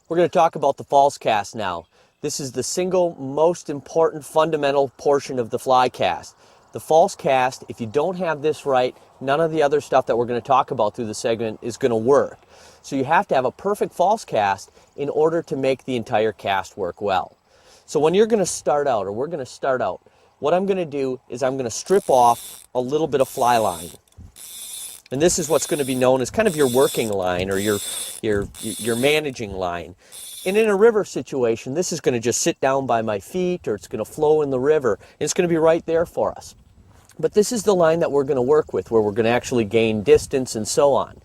We're going to talk about the false cast now. This is the single most important fundamental portion of the fly cast. The false cast, if you don't have this right, none of the other stuff that we're going to talk about through the segment is going to work. So you have to have a perfect false cast in order to make the entire cast work well. So when you're going to start out, or we're going to start out, what I'm going to do is I'm going to strip off a little bit of fly line. And this is what's going to be known as kind of your working line, or your managing line. And in a river situation, this is going to just sit down by my feet, or it's going to flow in the river. And it's going to be right there for us. But this is the line that we're going to work with, where we're going to actually gain distance and so on.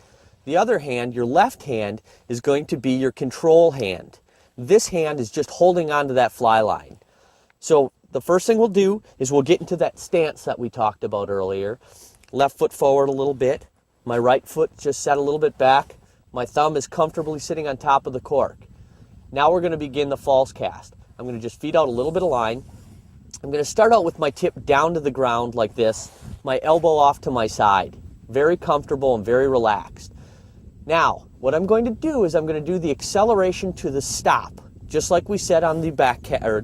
The other hand, your left hand, is going to be your control hand. This hand is just holding on to that fly line. So the first thing we'll do is we'll get into that stance that we talked about earlier. Left foot forward a little bit. My right foot just set a little bit back. My thumb is comfortably sitting on top of the cork. Now we're going to begin the false cast. I'm going to just feed out a little bit of line. I'm going to start out with my tip down to the ground like this, my elbow off to my side. Very comfortable and very relaxed. Now, what I'm going to do is I'm going to do the acceleration to the stop, just like we said on the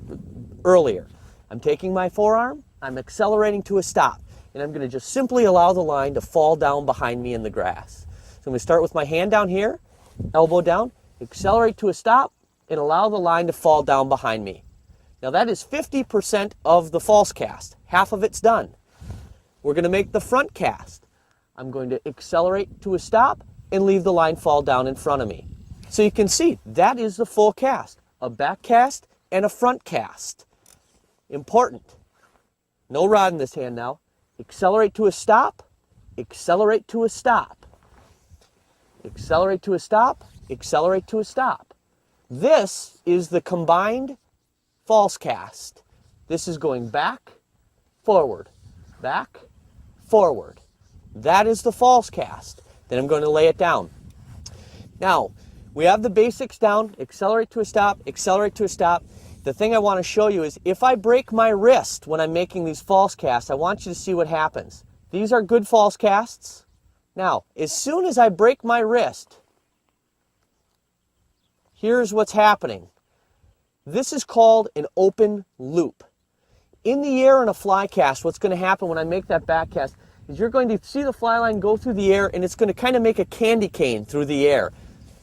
earlier. I'm taking my forearm, I'm accelerating to a stop, and I'm going to just simply allow the line to fall down behind me in the grass. So I'm going to start with my hand down here, elbow down, accelerate to a stop, and allow the line to fall down behind me. Now that is 50% of the false cast. Half of it's done. We're going to make the front cast. I'm going to accelerate to a stop and leave the line fall down in front of me. So you can see that is the full cast. A back cast and a front cast. Important. No rod in this hand now. Accelerate to a stop, accelerate to a stop. Accelerate to a stop, accelerate to a stop. This is the combined false cast. This is going back, forward, back, forward. That is the false cast. Then I'm going to lay it down. Now, we have the basics down. Accelerate to a stop, accelerate to a stop. The thing I want to show you is if I break my wrist when I'm making these false casts, I want you to see what happens. These are good false casts. Now, as soon as I break my wrist, here's what's happening. This is called an open loop. In the air in a fly cast, what's going to happen when I make that back cast is you're going to see the fly line go through the air, and it's going to kind of make a candy cane through the air.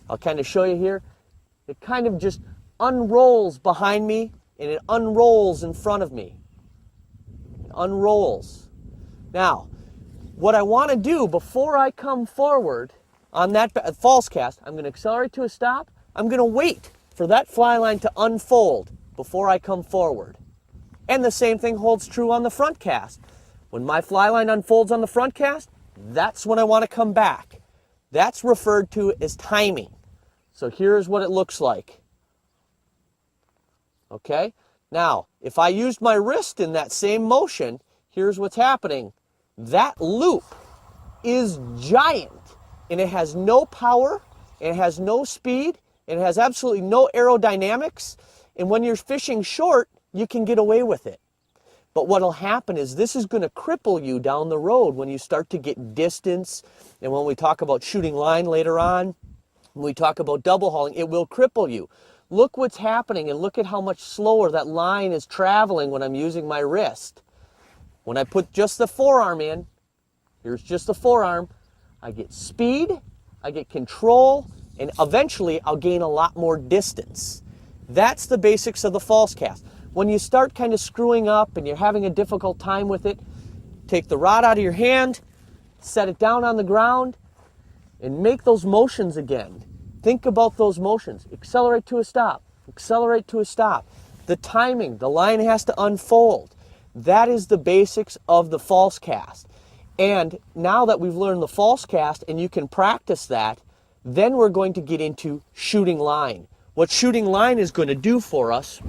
I'll kind of show you here. It kind of just unrolls behind me, and it unrolls in front of me. It unrolls. Now, what I want to do before I come forward on that false cast, I'm going to accelerate to a stop. I'm going to wait for that fly line to unfold before I come forward. And the same thing holds true on the front cast. When my fly line unfolds on the front cast, that's when I want to come back. That's referred to as timing. So here's what it looks like. Okay? Now, if I used my wrist in that same motion, here's what's happening. That loop is giant, and it has no power, and it has no speed, and it has absolutely no aerodynamics, and when you're fishing short, you can get away with it. But what'll happen is this is going to cripple you down the road when you start to get distance, and when we talk about shooting line later on, when we talk about double hauling, it will cripple you. Look what's happening, and look at how much slower that line is traveling when I'm using my wrist. When I put just the forearm in, here's just the forearm, I get speed, I get control, and eventually I'll gain a lot more distance. That's the basics of the false cast. When you start kind of screwing up and you're having a difficult time with it, take the rod out of your hand, set it down on the ground, and make those motions again. Think about those motions. Accelerate to a stop. Accelerate to a stop. The timing, the line has to unfold. That is the basics of the false cast. And now that we've learned the false cast and you can practice that, then we're going to get into shooting line. What shooting line is going to do for us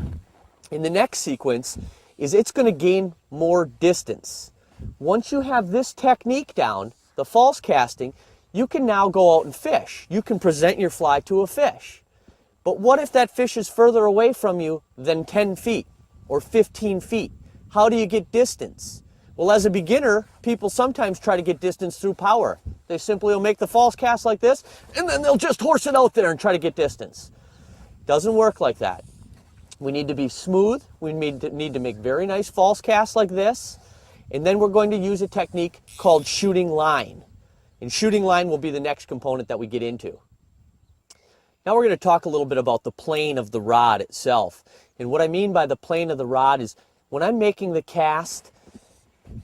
in the next sequence is it's going to gain more distance. Once you have this technique down, the false casting, you can now go out and fish. You can present your fly to a fish. But what if that fish is further away from you than 10 feet or 15 feet? How do you get distance? Well, as a beginner, people sometimes try to get distance through power. They simply will make the false cast like this, and then they'll just horse it out there and try to get distance. Doesn't work like that. We need to be smooth. We need to make very nice false casts like this. And then we're going to use a technique called shooting line. And shooting line will be the next component that we get into. Now we're going to talk a little bit about the plane of the rod itself. And what I mean by the plane of the rod is when I'm making the cast,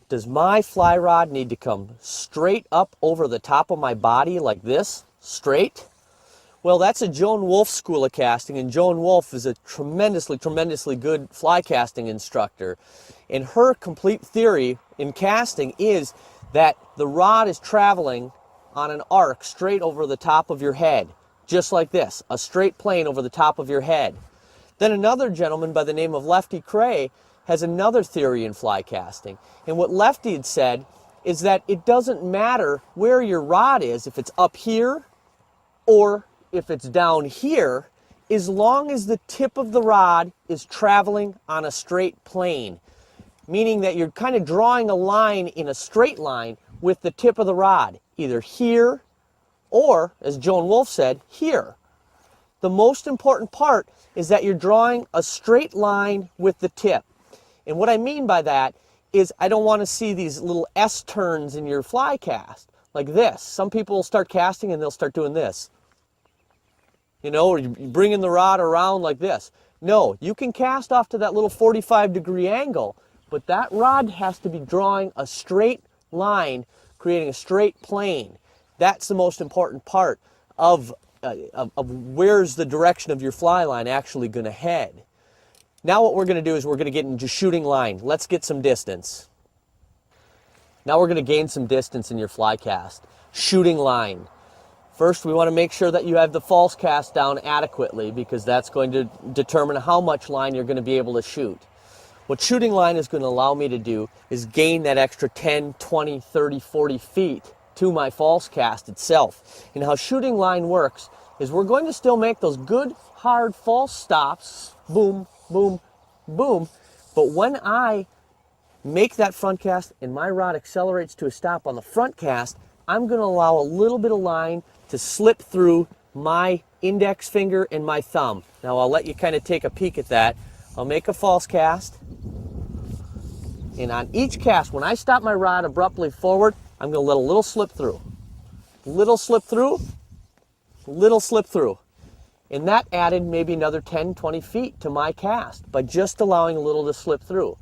does my fly rod need to come straight up over the top of my body like this, straight? Well, that's a Joan Wolfe school of casting, and Joan Wolfe is a tremendously good fly casting instructor. And her complete theory in casting is that the rod is traveling on an arc straight over the top of your head, just like this, a straight plane over the top of your head. Then another gentleman by the name of Lefty Kreh has another theory in fly casting. And what Lefty had said is that it doesn't matter where your rod is, if it's up here or if it's down here, as long as the tip of the rod is traveling on a straight plane, meaning that you're kind of drawing a line in a straight line with the tip of the rod, either here or, as Joan Wolfe said, here. The most important part is that you're drawing a straight line with the tip. And what I mean by that is I don't want to see these little S turns in your fly cast, like this. Some people will start casting and they'll start doing this. You know, or you're bringing the rod around like this. No, you can cast off to that little 45-degree angle, but that rod has to be drawing a straight line, creating a straight plane. That's the most important part of where's the direction of your fly line actually going to head. Now what we're going to do is we're going to get into shooting line. Let's get some distance. Now we're going to gain some distance in your fly cast. Shooting line. First, we want to make sure that you have the false cast down adequately, because that's going to determine how much line you're going to be able to shoot. What shooting line is going to allow me to do is gain that extra 10, 20, 30, 40 feet to my false cast itself. And how shooting line works is we're going to still make those good, hard false stops, boom, boom, boom, but when I make that front cast and my rod accelerates to a stop on the front cast, I'm going to allow a little bit of line to slip through my index finger and my thumb. Now I'll let you kind of take a peek at that. I'll make a false cast, and on each cast, when I stop my rod abruptly forward, I'm going to let a little slip through. Little slip through, little slip through. And that added maybe another 10, 20 feet to my cast by just allowing a little to slip through.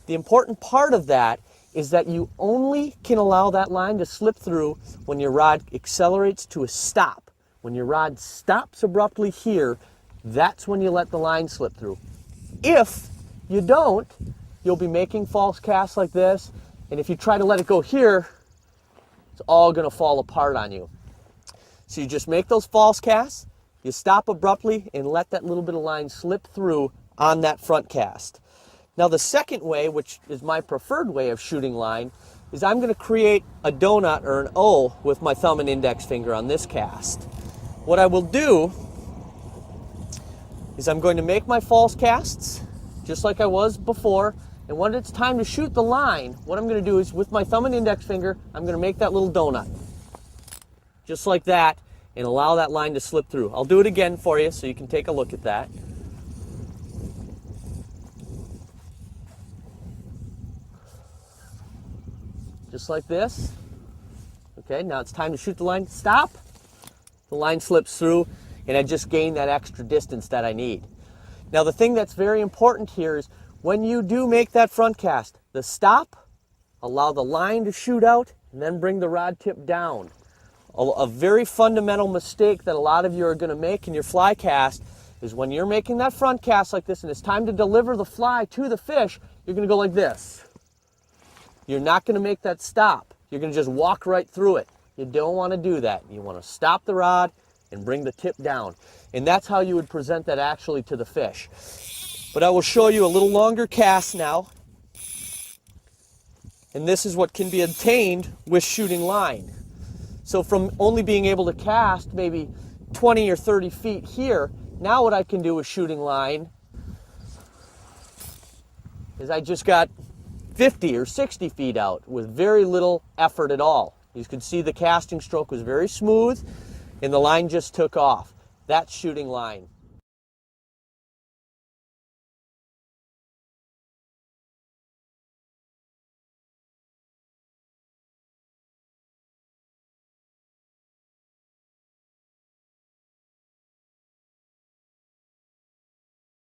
The important part of that is that you only can allow that line to slip through when your rod accelerates to a stop. When your rod stops abruptly here, that's when you let the line slip through. If you don't, you'll be making false casts like this, and if you try to let it go here, it's all going to fall apart on you. So you just make those false casts, you stop abruptly, and let that little bit of line slip through on that front cast. Now the second way, which is my preferred way of shooting line, is I'm going to create a donut or an O with my thumb and index finger on this cast. What I will do is I'm going to make my false casts, just like I was before, and when it's time to shoot the line, what I'm going to do is with my thumb and index finger, I'm going to make that little donut. Just like that, and allow that line to slip through. I'll do it again for you so you can take a look at that. Just like this. Okay, now it's time to shoot the line. Stop. The line slips through, and I just gained that extra distance that I need. Now the thing that's very important here is when you do make that front cast, the stop, allow the line to shoot out, and then bring the rod tip down. A very fundamental mistake that a lot of you are going to make in your fly cast is when you're making that front cast like this and it's time to deliver the fly to the fish, you're going to go like this. You're not going to make that stop. you're going to just walk right through it. You don't want to do that. You want to stop the rod and bring the tip down. And that's how you would present that actually to the fish. But I will show you a little longer cast now. And this is what can be obtained with shooting line. So from only being able to cast maybe 20 or 30 feet here, now what I can do with shooting line is I just got 50 or 60 feet out with very little effort at all. You can see the casting stroke was very smooth and the line just took off. That's shooting line.